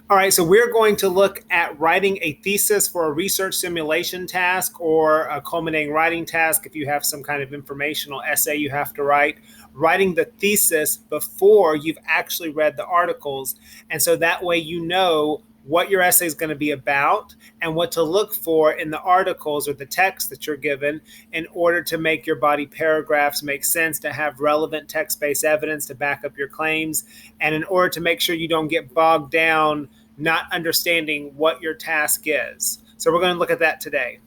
All right, so we're going to look at writing a thesis for a research simulation task or a culminating writing task if you have some kind of informational essay you have to write. Writing the thesis before you've actually read the articles. And so that way you know what your essay is going to be about and what to look for in the articles or the text that you're given in order to make your body paragraphs make sense, to have relevant text-based evidence to back up your claims, and in order to make sure you don't get bogged down not understanding what your task is. So we're going to look at that today.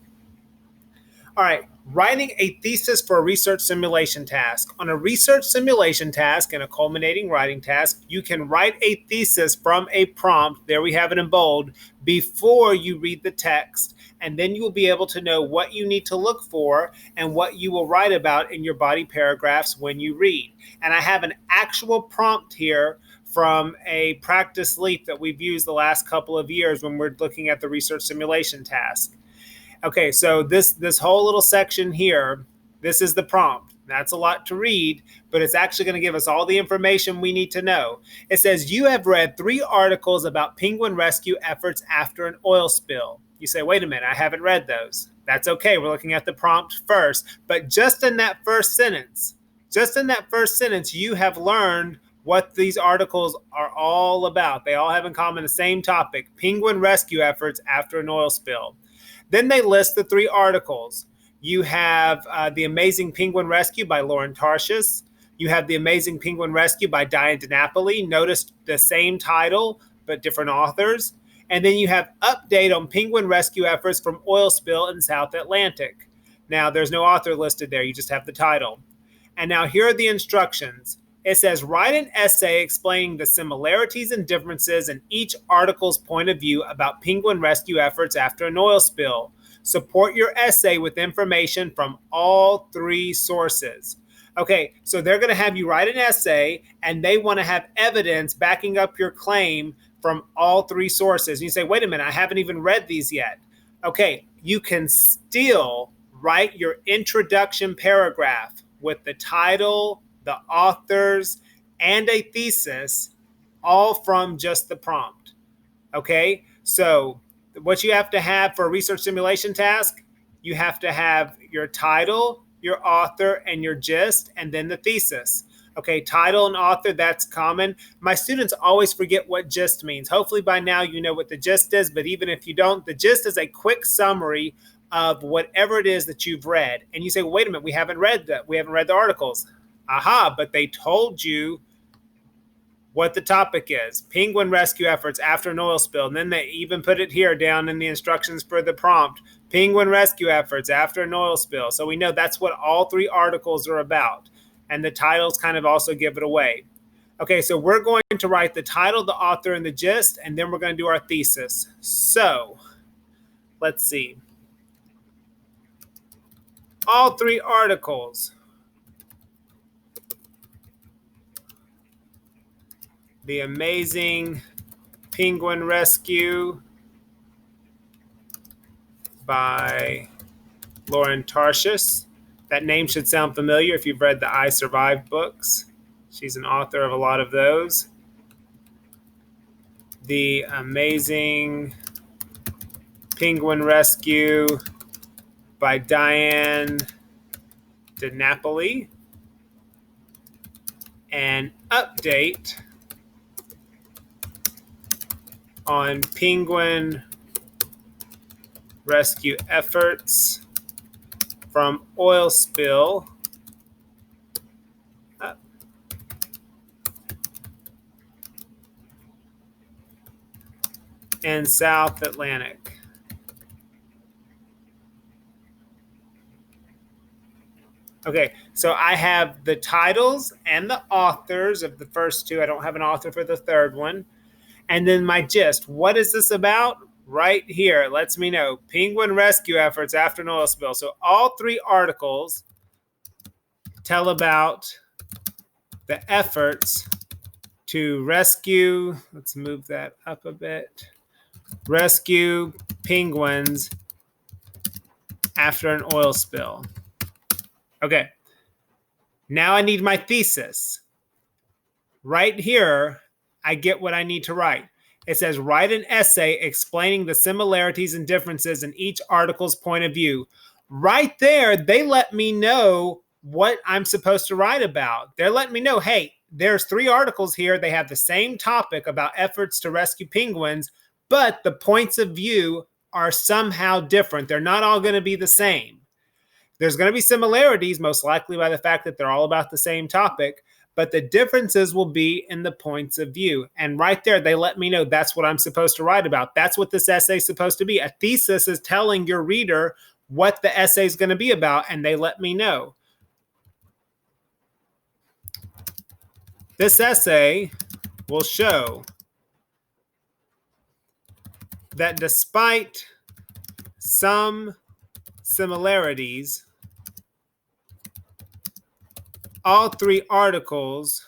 All right, writing a thesis for a research simulation task. On a research simulation task and a culminating writing task, you can write a thesis from a prompt, there we have it in bold, before you read the text, and then you will be able to know what you need to look for and what you will write about in your body paragraphs when you read. And I have an actual prompt here from a practice leaf that we've used the last couple of years when we're looking at the research simulation task. Okay, so this whole little section here, this is the prompt. That's a lot to read, but it's actually going to give us all the information we need to know. It says, you have read 3 articles about penguin rescue efforts after an oil spill. You say, wait a minute, I haven't read those. That's okay, we're looking at the prompt first. But just in that first sentence, you have learned what these articles are all about. They all have in common the same topic, penguin rescue efforts after an oil spill. Then they list the 3 articles. You have The Amazing Penguin Rescue by Lauren Tarshis. You have The Amazing Penguin Rescue by Diane DiNapoli. Notice the same title, but different authors. And then you have Update on Penguin Rescue Efforts from Oil Spill in South Atlantic. Now, there's no author listed there. You just have the title. And now here are the instructions. It says, write an essay explaining the similarities and differences in each article's point of view about penguin rescue efforts after an oil spill. Support your essay with information from all 3 sources. Okay, so they're going to have you write an essay, and they want to have evidence backing up your claim from all 3 sources. And you say, wait a minute, I haven't even read these yet. Okay, you can still write your introduction paragraph with the title, the authors, and a thesis, all from just the prompt. Okay, so what you have to have for a research simulation task, you have to have your title, your author, and your gist, and then the thesis. Okay, title and author, that's common. My students always forget what gist means. Hopefully by now you know what the gist is, but even if you don't, the gist is a quick summary of whatever it is that you've read. And you say, well, wait a minute, we haven't read the articles. Aha, but they told you what the topic is. Penguin rescue efforts after an oil spill. And then they even put it here down in the instructions for the prompt. Penguin rescue efforts after an oil spill. So we know that's what all 3 articles are about. And the titles kind of also give it away. Okay, so we're going to write the title, the author, and the gist, and then we're going to do our thesis. So let's see. All 3 articles. The Amazing Penguin Rescue by Lauren Tarshis. That name should sound familiar if you've read the I Survived books. She's an author of a lot of those. The Amazing Penguin Rescue by Diane DiNapoli. And Update on penguin rescue efforts from oil spill in South Atlantic. Okay, so I have the titles and the authors of the first 2. I don't have an author for the third one. And then my gist. What is this about? Right here, it lets me know. Penguin rescue efforts after an oil spill. So all 3 articles tell about the efforts to rescue, let's move that up a bit, rescue penguins after an oil spill. Okay, now I need my thesis. Right here, I get what I need to write. It says, write an essay explaining the similarities and differences in each article's point of view. Right there, they let me know what I'm supposed to write about. They're letting me know, hey, there's 3 articles here. They have the same topic about efforts to rescue penguins, but the points of view are somehow different. They're not all going to be the same. There's going to be similarities, most likely by the fact that they're all about the same topic, but the differences will be in the points of view. And right there, they let me know that's what I'm supposed to write about. That's what this essay is supposed to be. A thesis is telling your reader what the essay is going to be about, and they let me know. This essay will show that despite some similarities, all 3 articles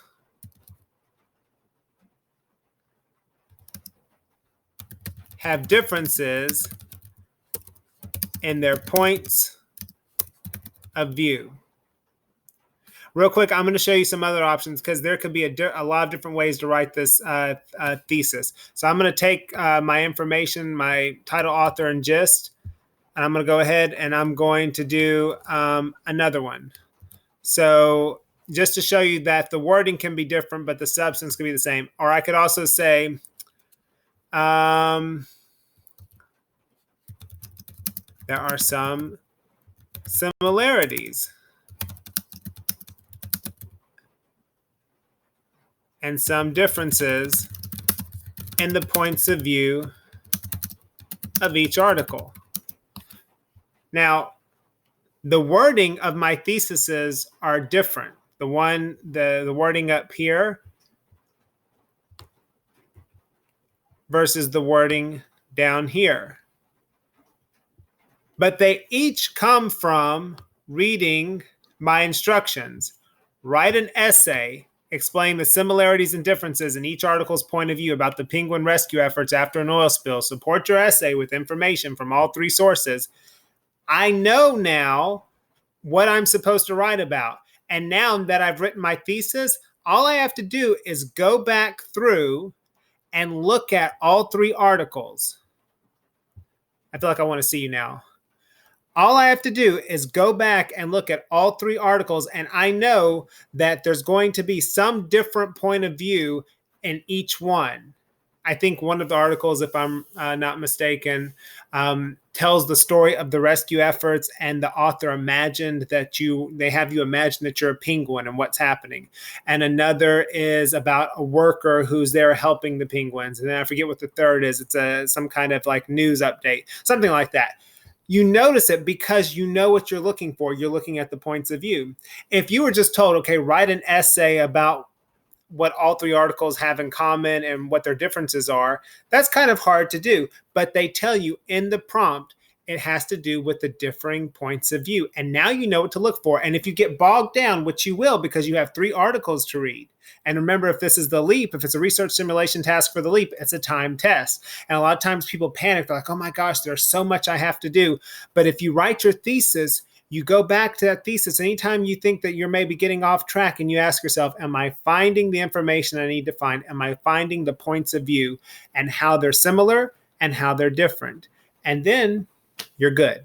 have differences in their points of view. Real quick, I'm going to show you some other options because there could be a lot of different ways to write this thesis. So I'm going to take my information, my title, author, and gist, and I'm going to go ahead and I'm going to do another one. So just to show you that the wording can be different, but the substance can be the same. Or I could also say, there are some similarities and some differences in the points of view of each article. Now, the wording of my theses are different. The wording up here versus the wording down here. But they each come from reading my instructions. Write an essay explaining the similarities and differences in each article's point of view about the penguin rescue efforts after an oil spill. Support your essay with information from all 3 sources. I know now what I'm supposed to write about. And now that I've written my thesis, all I have to do is go back through and look at all 3 articles. I feel like I want to see you now. All I have to do is go back and look at all 3 articles, and I know that there's going to be some different point of view in each one. I think one of the articles, if I'm not mistaken, tells the story of the rescue efforts, and the author imagined that they have you imagine that you're a penguin and what's happening. And another is about a worker who's there helping the penguins. And then I forget what the third is. It's some kind of like news update, something like that. You notice it because you know what you're looking for. You're looking at the points of view. If you were just told, okay, write an essay about what all 3 articles have in common and what their differences are, that's kind of hard to do. But they tell you in the prompt, it has to do with the differing points of view. And now you know what to look for. And if you get bogged down, which you will because you have 3 articles to read. And remember, if this is the LEAP, if it's a research simulation task for the LEAP, it's a timed test. And a lot of times people panic. They're like, oh my gosh, there's so much I have to do. But if you write your thesis, you go back to that thesis anytime you think that you're maybe getting off track, and you ask yourself, am I finding the information I need to find? Am I finding the points of view and how they're similar and how they're different? And then you're good.